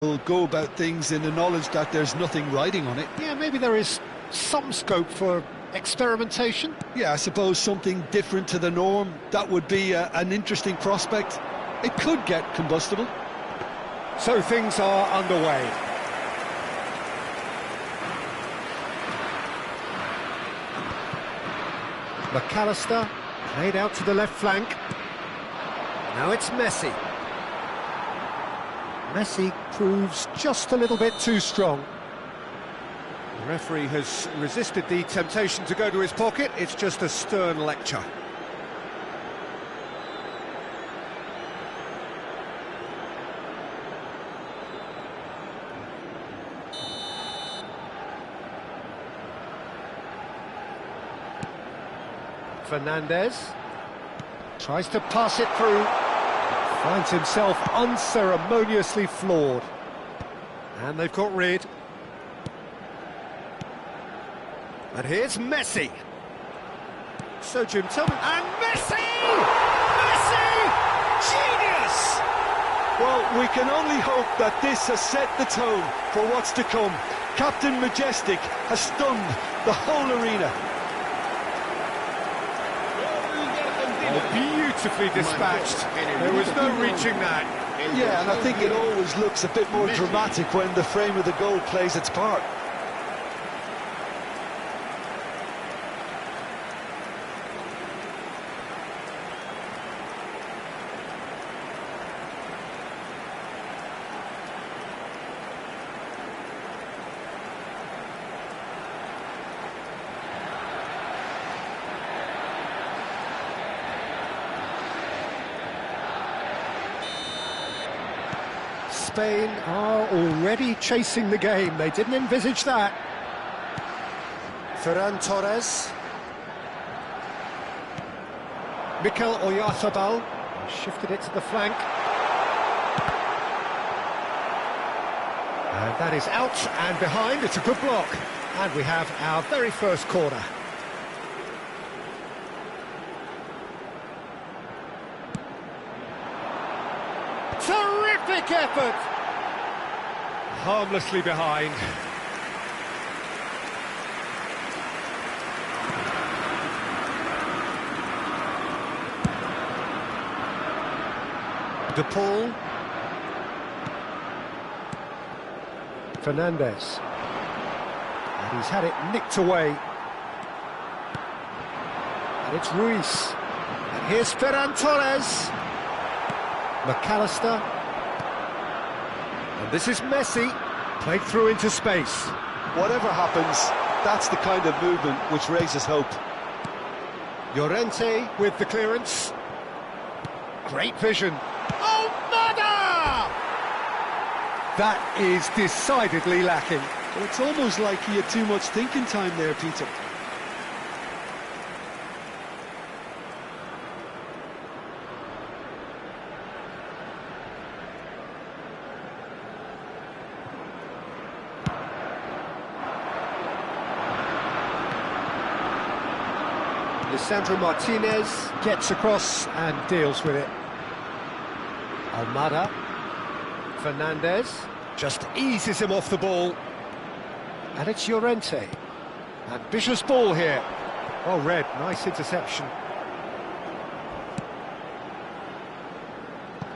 Will go about things in the knowledge that there's nothing riding on it. Yeah, maybe there is some scope for experimentation. Yeah, I suppose something different to the norm. That would be an interesting prospect. It could get combustible. So things are underway. McAllister played out to the left flank. Now it's Messi. Messi proves just a little bit too strong. The referee has resisted the temptation to go to his pocket. It's just a stern lecture. Fernandez tries to pass it through. Finds himself unceremoniously floored. And they've got rid. And here's Messi. So Jim, tell me... And Messi! Messi! Genius! Well, we can only hope that this has set the tone for what's to come. Captain Majestic has stunned the whole arena. Oh, beautifully dispatched. There was no reaching that. Yeah, and I think it always looks a bit more dramatic when the frame of the goal plays its part. Spain are already chasing the game. They didn't envisage that. Ferran Torres. Mikel Oyarzabal shifted it to the flank. And that is out and behind. It's a good block. And we have our very first corner. Terrific effort! Harmlessly behind. De Paul. Fernandez. And he's had it nicked away. And it's Ruiz. And here's Ferran Torres. McAllister. And this is Messi, played through into space. Whatever happens, that's the kind of movement which raises hope. Llorente with the clearance. Great vision. Oh, nada! That is decidedly lacking. Well, it's almost like he had too much thinking time there, Peter. Lisandro Martinez gets across and deals with it. Almada. Fernandez just eases him off the ball. And it's Llorente. Ambitious ball here. Oh, red, nice interception.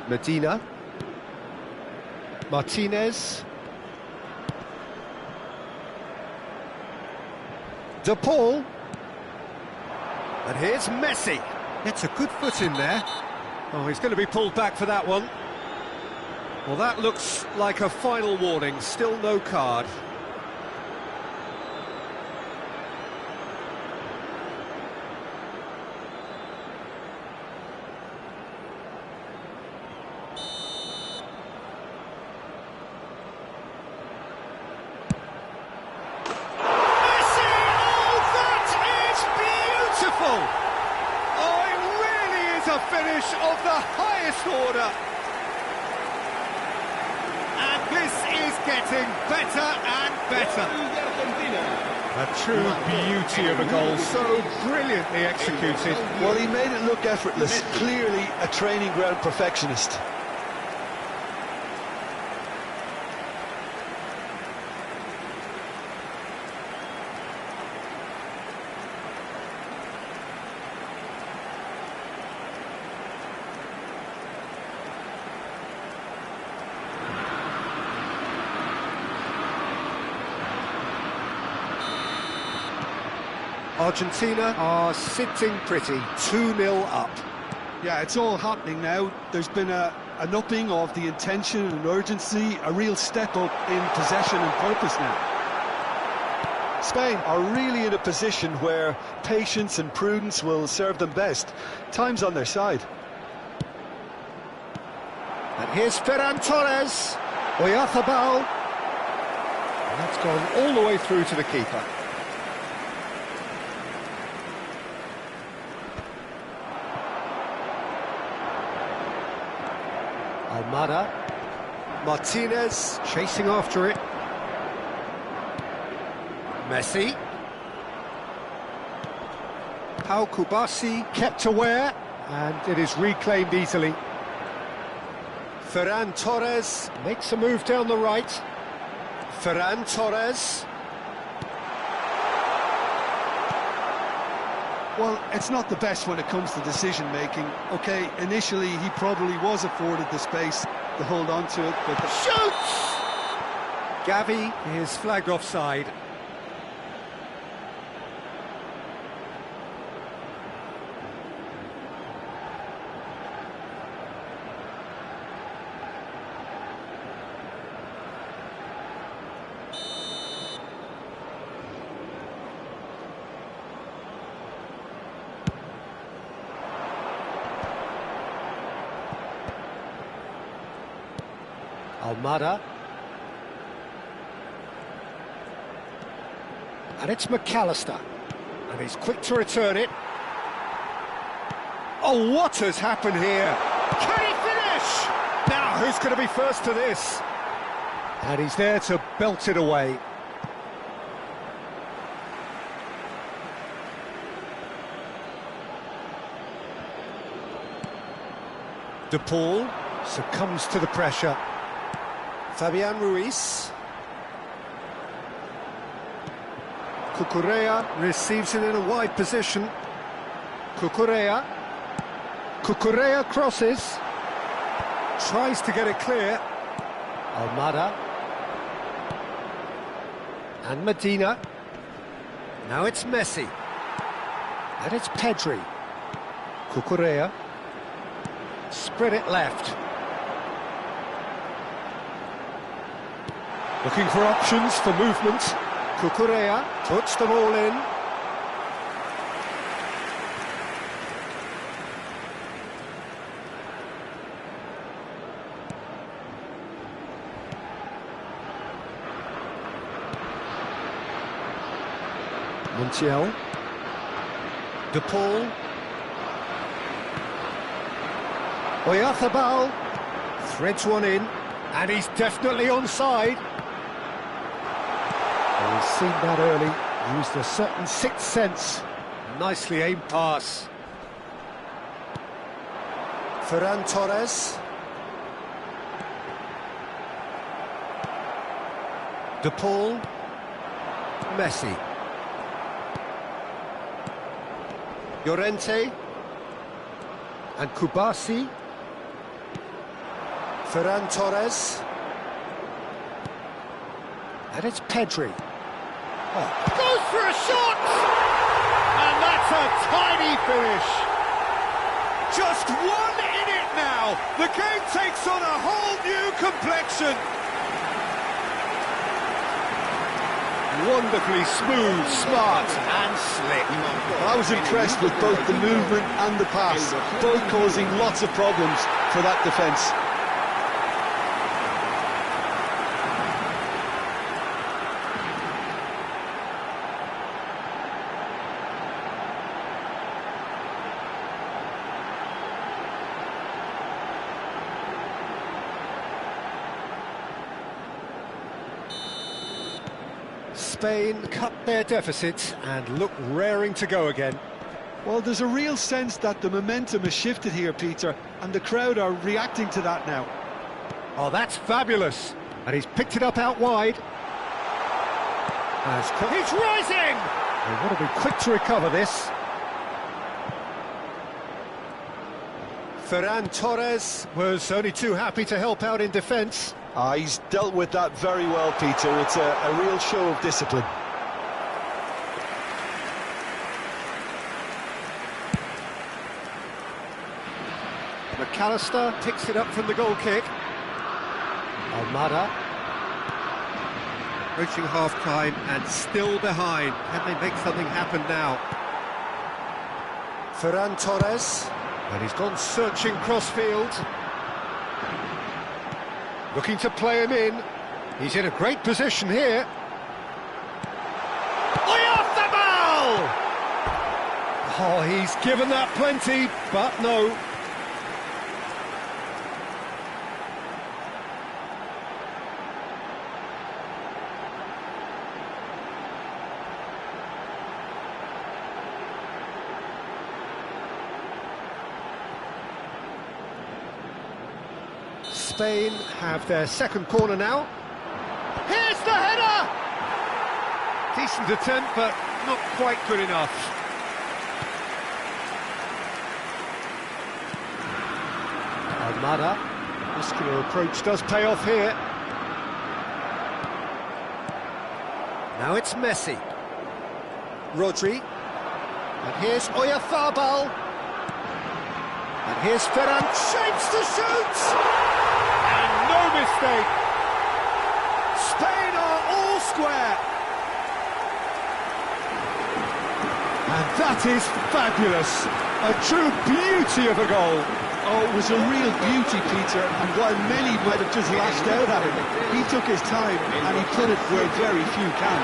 Medina. Martinez. De Paul. And here's Messi. Gets a good foot in there. Oh, he's going to be pulled back for that one. Well, that looks like a final warning. Still no card. Oh, it really is a finish of the highest order. And this is getting better and better. A true beauty of a goal, so brilliantly executed. Well, he made it look effortless, clearly a training ground perfectionist. Argentina are sitting pretty, 2-0 up. Yeah, it's all happening now. There's been an upping of the intention and urgency, a real step up in possession and purpose now. Spain are really in a position where patience and prudence will serve them best. Time's on their side. And here's Ferran Torres. Oyarzabal. And that's gone all the way through to the keeper. Almada. Martinez chasing after it. Messi. Pau Kubasi kept aware, and it is reclaimed easily. Ferran Torres makes a move down the right. Ferran Torres. Well, it's not the best when it comes to decision-making. OK, initially he probably was afforded the space to hold on to it, but... Shoots! Gavi is flagged offside. Almada. And it's McAllister. And he's quick to return it. Oh, what has happened here? Can he finish? Now, who's going to be first to this? And he's there to belt it away. De Paul succumbs to the pressure. Fabian Ruiz. Cucurella receives it in a wide position. Cucurella. Cucurella crosses. Tries to get it clear. Almada. And Medina. Now it's Messi. And it's Pedri. Cucurella. Spread it left. Looking for options for movement. Cucurella puts them all in. Montiel. De Paul. Oyarzabal threads one in, and he's definitely onside. Well, he's seen that early, used a certain sixth sense. Nicely aimed pass. Ferran Torres. De Paul. Messi. Llorente. And Kubasi. Ferran Torres. And it's Pedri. Oh. Goes for a shot! And that's a tiny finish. Just one in it now. The game takes on a whole new complexion. Wonderfully smooth, smart and slick. I was impressed with both the movement and the pass, both causing lots of problems for that defence. Spain cut their deficit and look raring to go again. Well, there's a real sense that the momentum has shifted here, Peter, and the crowd are reacting to that now. Oh, that's fabulous. And he's picked it up out wide. He's rising! They want to be quick to recover this. Ferran Torres was only too happy to help out in defence. He's dealt with that very well, Peter. It's a real show of discipline. McAllister picks it up from the goal kick. Almada. Approaching half-time and still behind. Can they make something happen now? Ferran Torres. And he's gone searching cross-field. Looking to play him in. He's in a great position here. Oyarzabal! Oh, he's given that plenty, but no. Spain have their second corner now. Here's the header! Decent attempt, but not quite good enough. Almada. Muscular approach does pay off here. Now it's Messi. Rodri. And here's Oyarzabal. And here's Ferran. Shapes to shoot! No mistake. Spain are all square. And that is fabulous. A true beauty of a goal. Oh, it was a real beauty, Peter, and while many might have just lashed out at him, he took his time and he put it where very few can.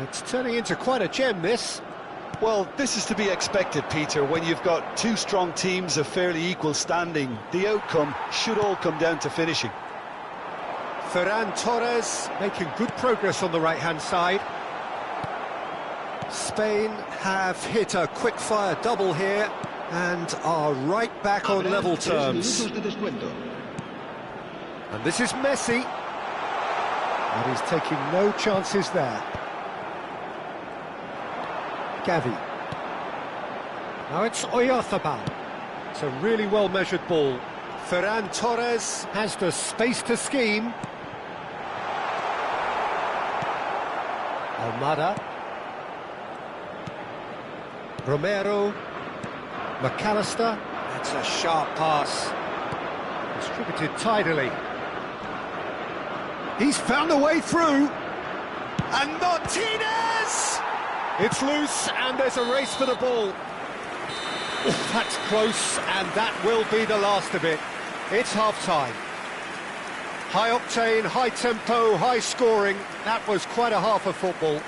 It's turning into quite a gem, this. Well, this is to be expected, Peter, when you've got two strong teams of fairly equal standing. The outcome should all come down to finishing. Ferran Torres making good progress on the right-hand side. Spain have hit a quick-fire double here and are right back on level terms. And this is Messi. And he's taking no chances there. Gavi. Now it's Oyarzabal. It's a really well-measured ball. Ferran Torres has the space to scheme. Almada. Romero. McAllister. That's a sharp pass. Distributed tidily. He's found a way through. And Martinez! It's loose, and there's a race for the ball. Oh, that's close, and that will be the last of it. It's half-time. High octane, high tempo, high scoring. That was quite a half of football.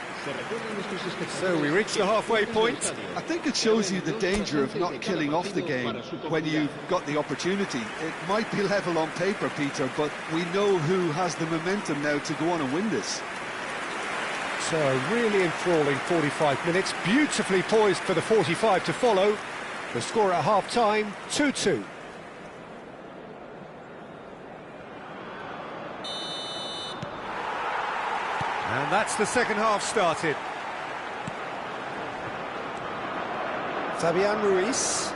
So we reach the halfway point. I think it shows you the danger of not killing off the game when you've got the opportunity. It might be level on paper, Peter, but we know who has the momentum now to go on and win this. So a really enthralling 45 minutes, beautifully poised for the 45 to follow. The score at half-time, 2-2. And that's the second half started. Fabian Ruiz.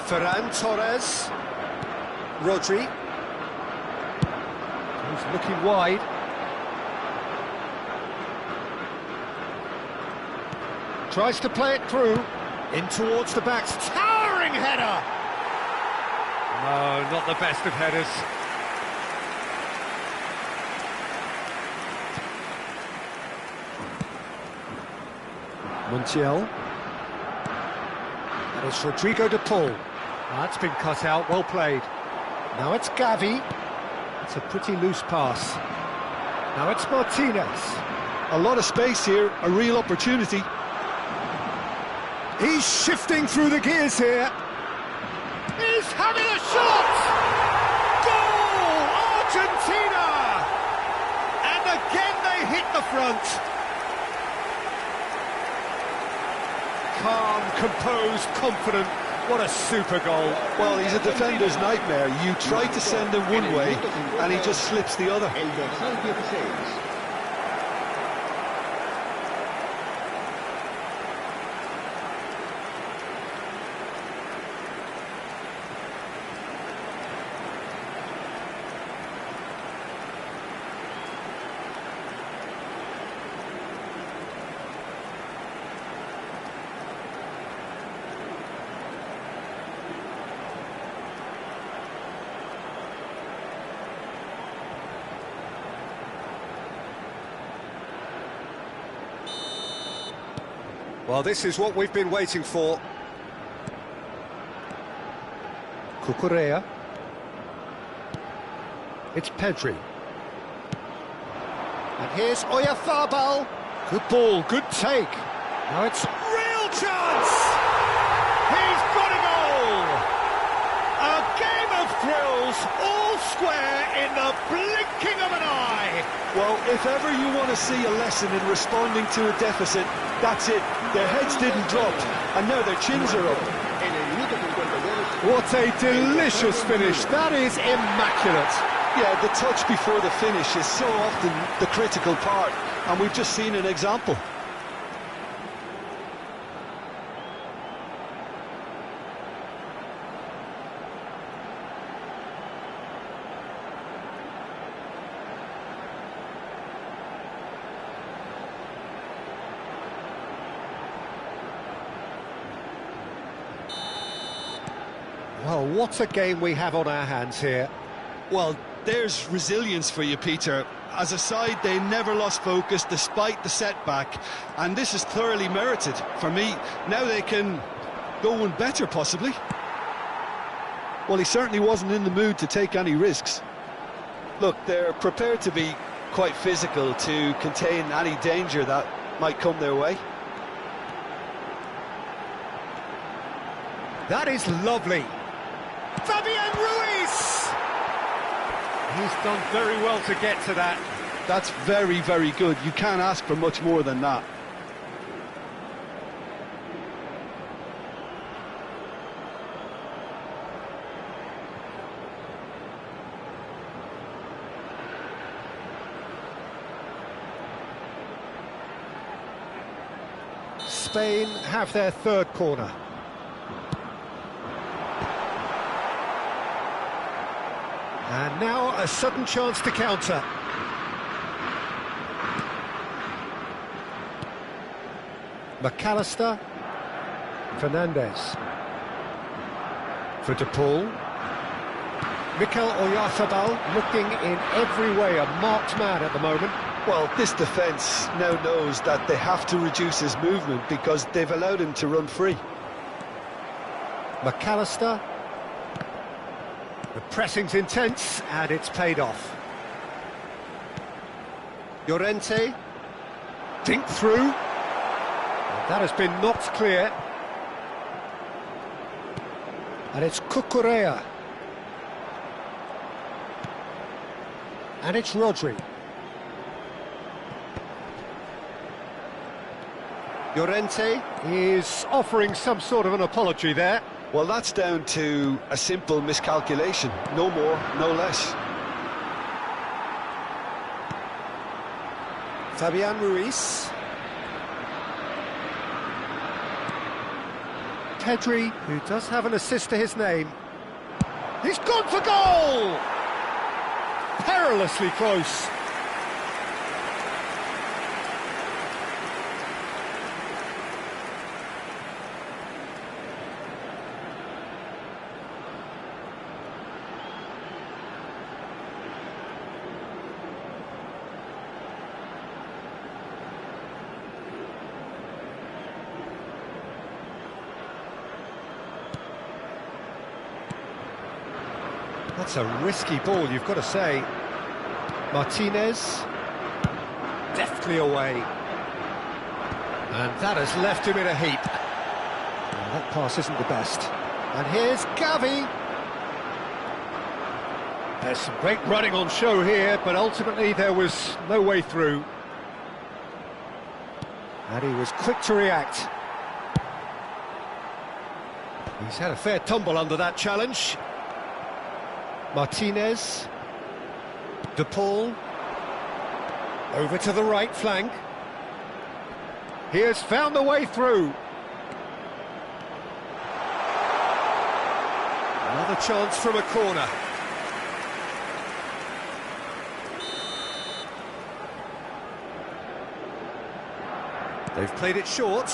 Ferran Torres. Rodri. He's looking wide. Tries to play it through. In towards the backs. Towering header! No, not the best of headers. Montiel. That is Rodrigo de Paul. That's been cut out, well played. Now it's Gavi. It's a pretty loose pass. Now it's Martinez. A lot of space here, a real opportunity. He's shifting through the gears here. He's having a shot! Goal! Argentina! And again they hit the front. Calm, composed, confident. What a super goal. Well, he's a defender's nightmare. You try to send him one way, and he just slips the other. Well, this is what we've been waiting for. Cucurella. It's Pedri. And here's Oyarzabal. Good ball, good take. Now it's real chance! He's got a goal! A game of thrills, all square in the blinking of an eye. Well, if ever you want to see a lesson in responding to a deficit, that's it. Their heads didn't drop, and now their chins are up. What a delicious finish. That is immaculate. Yeah, the touch before the finish is so often the critical part, and we've just seen an example. Well, what a game we have on our hands here. Well, there's resilience for you, Peter. As a side, they never lost focus despite the setback, and this is thoroughly merited. For me, now they can go one better, possibly. Well, he certainly wasn't in the mood to take any risks. Look, they're prepared to be quite physical to contain any danger that might come their way. That is lovely. Fabian Ruiz! He's done very well to get to that. That's very, very good. You can't ask for much more than that. Spain have their third corner. And now a sudden chance to counter. McAllister. Fernandez. For De Paul. Mikel Oyarzabal looking in every way a marked man at the moment. Well, this defence now knows that they have to reduce his movement because they've allowed him to run free. McAllister. The pressing's intense, and it's paid off. Llorente. Dink through. And that has been knocked clear. And it's Cucurella. And it's Rodri. Llorente is offering some sort of an apology there. Well, that's down to a simple miscalculation. No more, no less. Fabian Ruiz. Pedri, who does have an assist to his name. He's gone for goal! Perilously close. That's a risky ball, you've got to say. Martinez, deftly away. And that has left him in a heap. Well, that pass isn't the best. And here's Gavi. There's some great running on show here, but ultimately there was no way through. And he was quick to react. He's had a fair tumble under that challenge. Martinez. De Paul. Over to the right flank. He has found the way through. Another chance from a corner. They've played it short.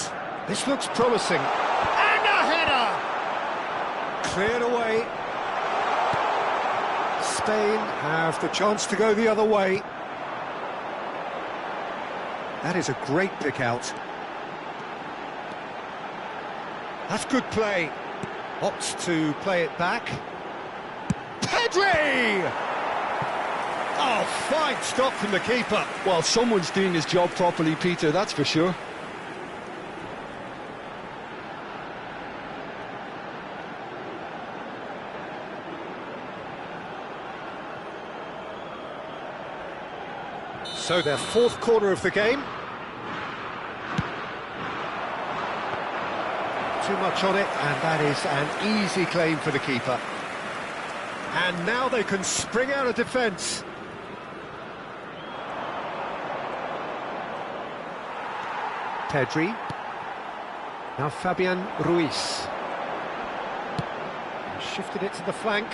This looks promising. And a header! Cleared away. Spain have the chance to go the other way. That is a great pick out. That's good play. Opts to play it back. Pedri! Oh, fine stop from the keeper. Well, someone's doing his job properly, Peter, that's for sure. So their fourth corner of the game. Too much on it, and that is an easy claim for the keeper. And now they can spring out of defence. Pedri. Now Fabian Ruiz. Shifted it to the flank.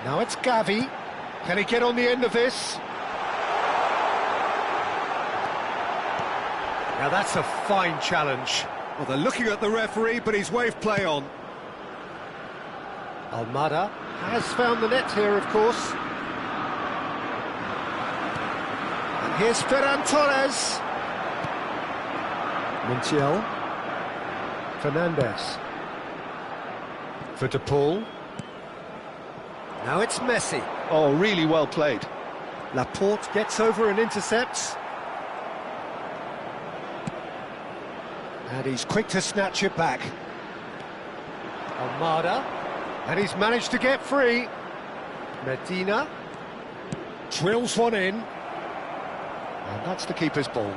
Now it's Gavi. Can he get on the end of this? Now that's a fine challenge. Well, they're looking at the referee, but he's waved play on. Almada has found the net here, of course. And here's Ferran Torres. Montiel. Fernandez. For De Paul. Now it's Messi. Oh, really well played. Laporte gets over and intercepts. And he's quick to snatch it back. Almada. And he's managed to get free. Medina. Drills one in. And that's the keeper's ball.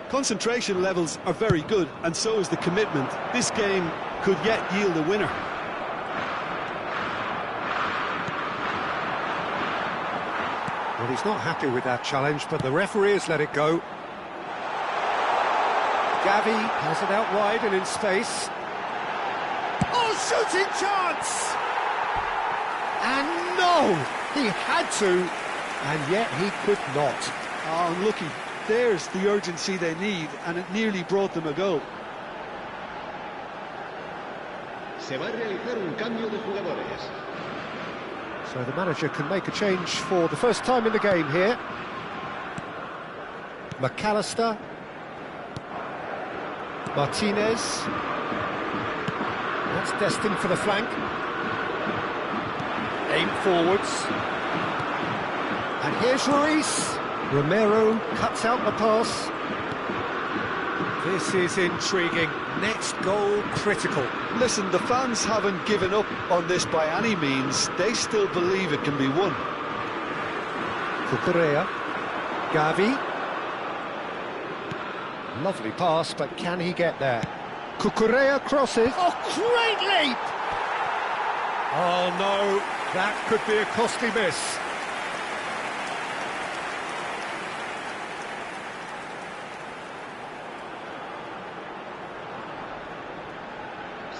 Concentration levels are very good, and so is the commitment. This game could yet yield a winner. Well, he's not happy with that challenge, but the referee has let it go. Gavi has it out wide and in space. Oh, shooting chance! And no! He had to, and yet he could not. Oh, unlucky. There's the urgency they need, and it nearly brought them a goal. Se va a realizar un cambio de jugadores. So the manager can make a change for the first time in the game here. McAllister. Martinez. That's destined for the flank. Aim forwards. And here's Ruiz. Romero cuts out the pass. This is intriguing. Next goal critical. Listen, the fans haven't given up on this by any means. They still believe it can be won. Cucurella. Gavi. Lovely pass, but can he get there? Cucurella crosses. Oh, great leap! Oh no, that could be a costly miss.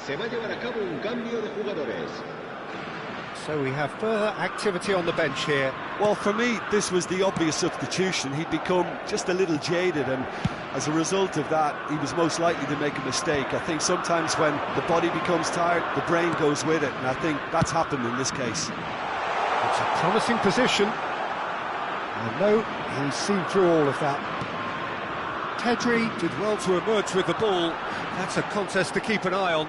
Se va a llevar a cabo un cambio de jugadores. So we have further activity on the bench here. Well, for me, this was the obvious substitution. He'd become just a little jaded, and as a result of that, he was most likely to make a mistake. I think sometimes when the body becomes tired, the brain goes with it, and I think that's happened in this case. It's a promising position. And no, he's seen through all of that. Pedri did well to emerge with the ball. That's a contest to keep an eye on.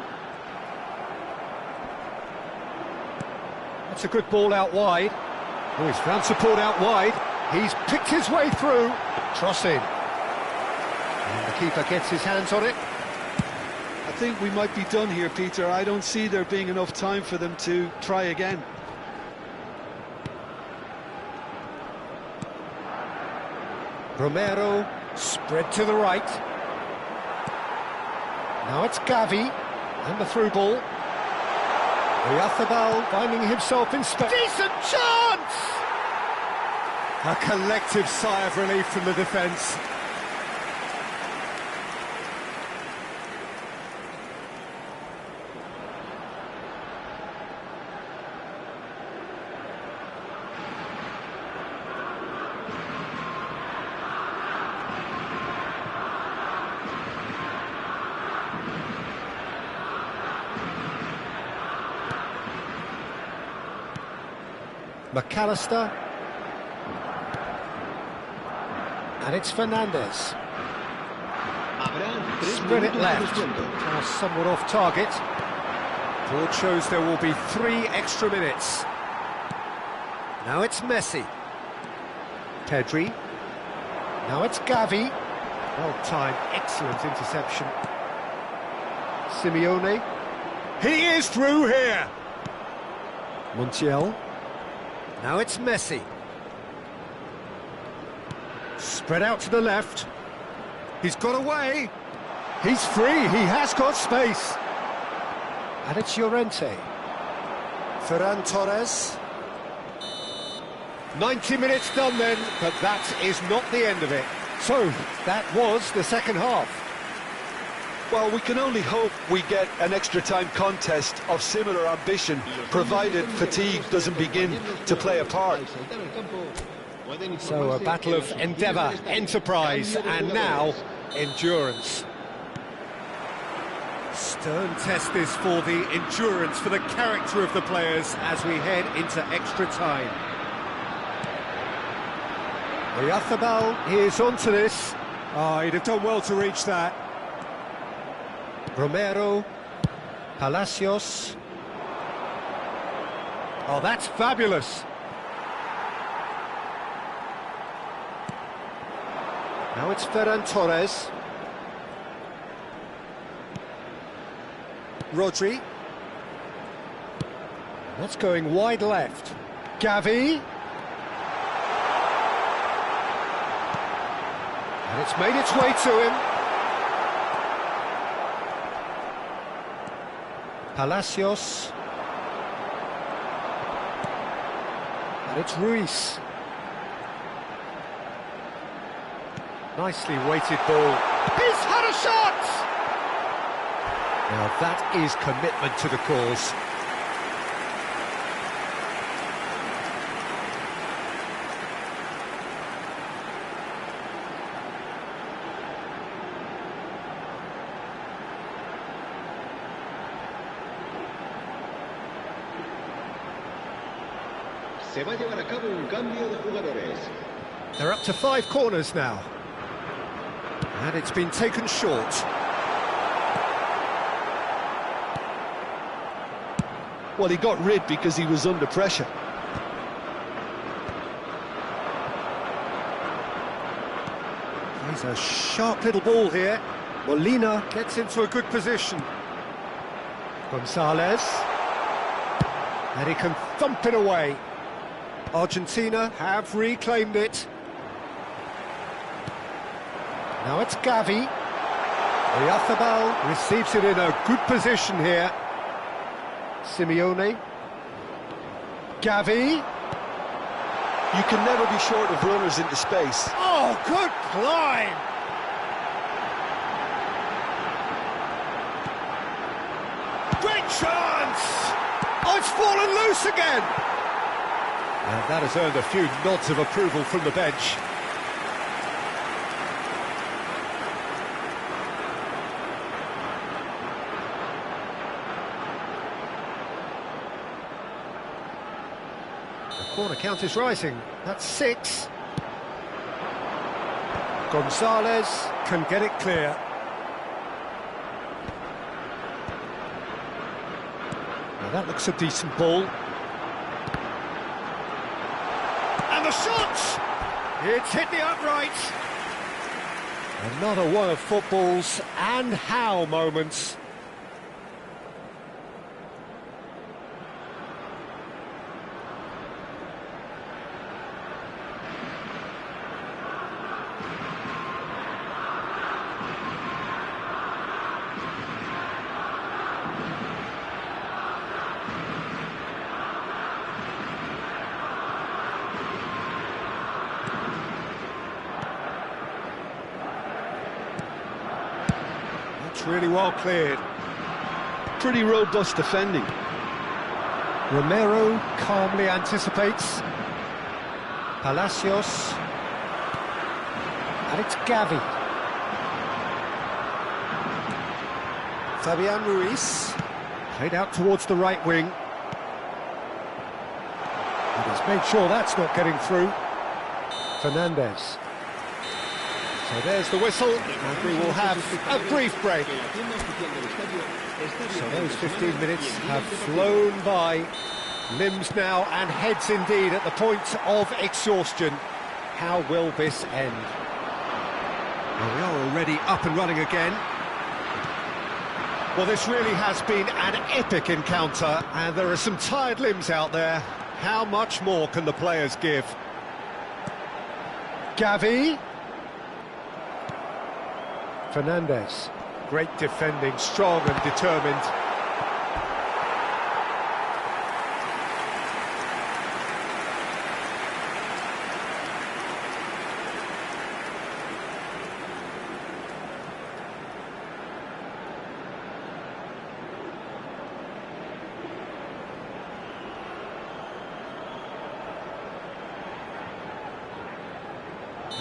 That's a good ball out wide. Oh, he's found support out wide. He's picked his way through. Cross in. And the keeper gets his hands on it. I think we might be done here, Peter. I don't see there being enough time for them to try again. Romero, spread to the right. Now it's Gavi, and the through ball. Oyarzabal finding himself in space. Decent chance! A collective sigh of relief from the defence. McAllister, and it's Fernandez. Spread it left, somewhat off target. Board shows there will be 3 extra minutes. Now it's Messi. Pedri. Now it's Gavi. Well-timed, excellent interception. Simeone. He is through here. Montiel. Now it's Messi. Spread out to the left. He's got away. He's free. He has got space. And it's Llorente. Ferran Torres. 90 minutes done then, but that is not the end of it. So, that was the second half. Well, we can only hope we get an extra time contest of similar ambition, provided fatigue doesn't begin to play a part. So a battle of endeavour, enterprise, and now endurance. Stern test this for the endurance, for the character of the players as we head into extra time. Oyarzabal is onto this. Oh, he'd have done well to reach that. Romero, Palacios. Oh, that's fabulous. Now it's Ferran Torres. Rodri. That's going wide left. Gavi. And it's made its way to him. Palacios. And it's Ruiz. Nicely weighted ball. He's had a shot! Now that is commitment to the cause. Se va a llevar a cabo un cambio de jugadores. They're up to 5 corners now. And it's been taken short. Well, he got rid because he was under pressure. There's a sharp little ball here. Molina gets into a good position. Gonzalez. And he can thump it away. Argentina have reclaimed it. Now it's Gavi. Oyarzabal receives it in a good position here. Simeone. Gavi. You can never be short of runners into space. Oh, good climb! Great chance! Oh, it's fallen loose again! And that has earned a few nods of approval from the bench. The corner count is rising. That's 6. Gonzalez can get it clear. Now that looks a decent ball. And the shot! It's hit the upright. Another one of football's and how moments. It's really well cleared. Pretty robust defending. Romero calmly anticipates. Palacios. And it's Gavi. Fabian Ruiz. Played out towards the right wing. And he's made sure that's not getting through. Fernandez. So there's the whistle, and we will have a brief break. So those 15 minutes have flown by. Limbs now and heads indeed at the point of exhaustion. How will this end? Well, we are already up and running again. Well, this really has been an epic encounter, and there are some tired limbs out there. How much more can the players give? Gavi. Fernandez. Great defending, strong and determined.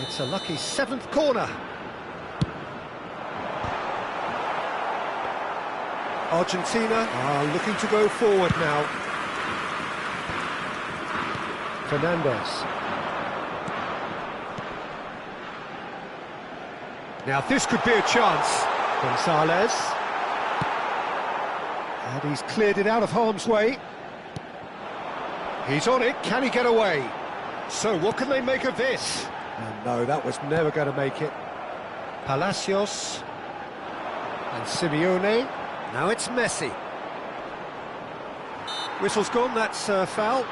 It's a lucky seventh corner. Argentina are looking to go forward now. Fernandez. Now this could be a chance. Gonzalez. And he's cleared it out of harm's way. He's on it, can he get away? So what can they make of this? And no, that was never going to make it. Palacios. And Simeone. Now it's Messi. Whistle's gone, that's a foul.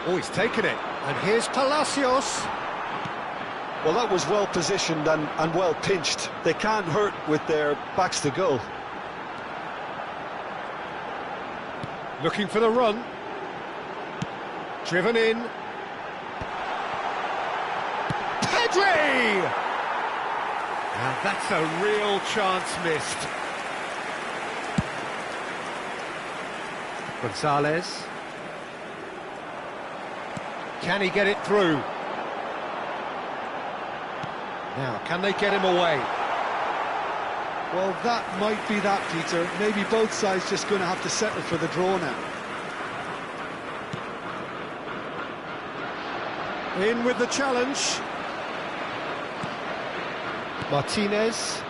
Oh, he's taken it. And here's Palacios. Well, that was well positioned and well pinched. They can't hurt with their backs to goal. Looking for the run. Driven in. Pedri! And that's a real chance missed. Gonzalez. Can he get it through? Now, can they get him away? Well, that might be that, Peter. Maybe both sides just going to have to settle for the draw now. In with the challenge. Martinez.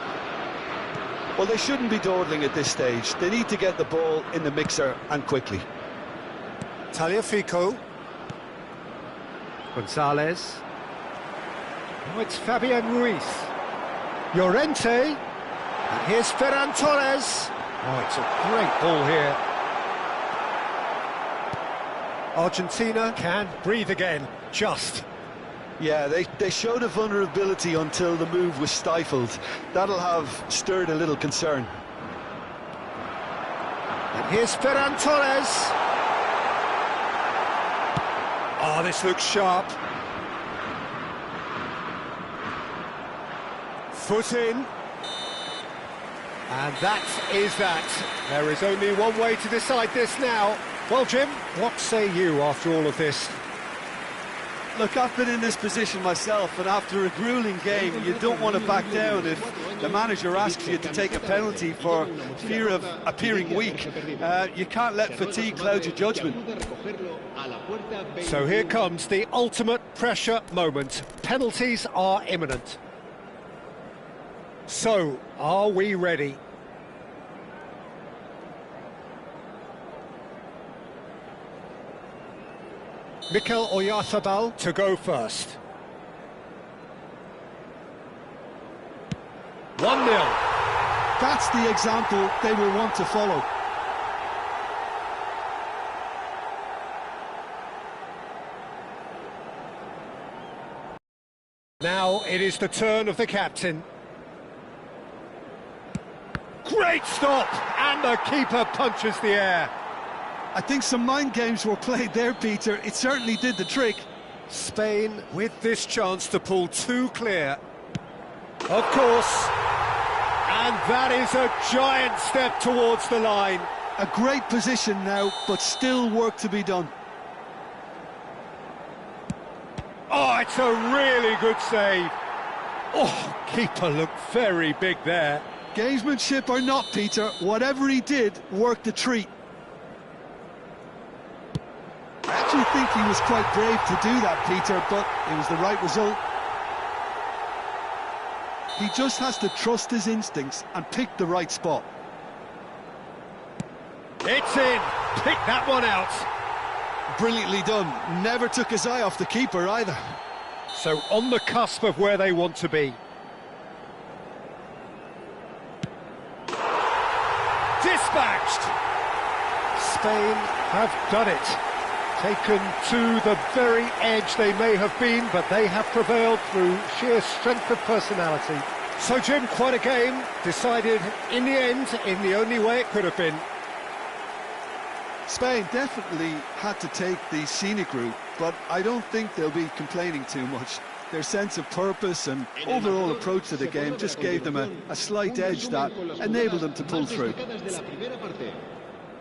Well, they shouldn't be dawdling at this stage. They need to get the ball in the mixer and quickly. Tagliafico. Gonzalez. Oh, it's Fabian Ruiz. Llorente. And here's Ferran Torres. Oh, it's a great ball here. Argentina can breathe again, just. Yeah, they showed a vulnerability until the move was stifled. That'll have stirred a little concern. And here's Ferran Torres. Oh, this looks sharp. Foot in. And that is that. There is only one way to decide this now. Well, Jim, what say you after all of this? Look, I've been in this position myself, and after a gruelling game, you don't want to back down if the manager asks you to take a penalty for fear of appearing weak. You can't let fatigue cloud your judgment. So here comes the ultimate pressure moment. Penalties are imminent. So, are we ready? Mikel Oyarzabal to go first. 1-0. That's the example they will want to follow. Now it is the turn of the captain. Great stop! And the keeper punches the air. I think some mind games were played there, Peter. It certainly did the trick. Spain with this chance to pull two clear. Of course. And that is a giant step towards the line. A great position now, but still work to be done. Oh, it's a really good save. Oh, keeper looked very big there. Gamesmanship or not, Peter, whatever he did worked a treat. I actually think he was quite brave to do that, Peter, but it was the right result. He just has to trust his instincts and pick the right spot. It's in. Pick that one out. Brilliantly done. Never took his eye off the keeper either. So on the cusp of where they want to be. Dispatched. Spain have done it. Taken to the very edge they may have been, but they have prevailed through sheer strength of personality. So, Jim, quite a game. Decided in the end in the only way it could have been. Spain definitely had to take the scenic route, but I don't think they'll be complaining too much. Their sense of purpose and overall approach to the game just gave them a slight edge that enabled them to pull through.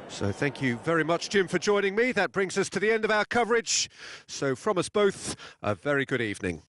So thank you very much, Jim, for joining me. That brings us to the end of our coverage. So from us both, a very good evening.